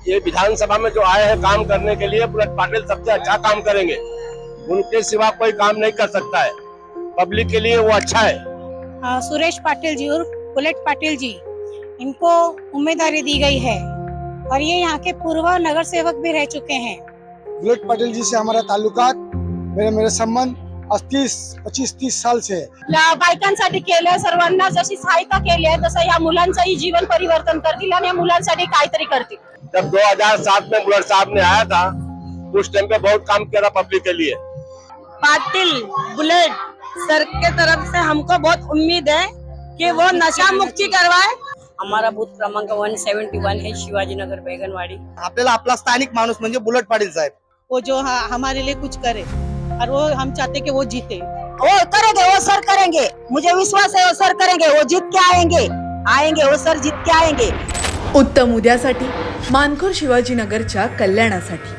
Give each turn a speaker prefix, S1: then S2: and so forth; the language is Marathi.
S1: ये विधानसभा में जो आए हैं काम करने के लिए, बुलेट पाटिल सबसे अच्छा काम करेंगे। उनके सिवा कोई काम नहीं कर सकता है। पब्लिक के लिए वो अच्छा है।
S2: सुरेश पाटिल जी और बुलेट पाटिल जी, इनको उम्मीदवारी दी गई है और ये यहाँ के पूर्व नगर सेवक भी रह चुके हैं।
S3: बुलेट पाटिल जी से हमारा ताल्लुकात मेरे संबंध 25-30 साल से
S2: बायकांसाठी केलं, सर्वांना जशी सहायता केली आहे तसं या मुलांचंही जीवन परिवर्तन करतील आणि या मुलांसाठी काहीतरी करतील।
S1: जब 2007 में बुलेट साहब ने आया था, उस टाइम पे बहुत काम किया था पब्लिक के लिए।
S4: पाटिल बुलेट सर के तरफ से हमको बहुत उम्मीद है कि वो नशा मुक्ति करवाए। हमारा बूथ क्रमांक 171 है, शिवाजीनगर बैगनवाड़ी।
S5: आपल्याला आपला स्थानिक माणूस म्हणजे बुलेट पाटील साहेब,
S2: वो जो हमारे लिए कुछ करे और वो हम चाहते कि वो जीते।
S4: वो करेंगे, वो सर करेंगे, मुझे विश्वास है वो सर करेंगे, वो जीत के आएंगे वो सर जीत के आएंगे।
S6: उत्तम उद्यासाठी, मानखुर्द शिवाजीनगरच्या कल्याणासाठी।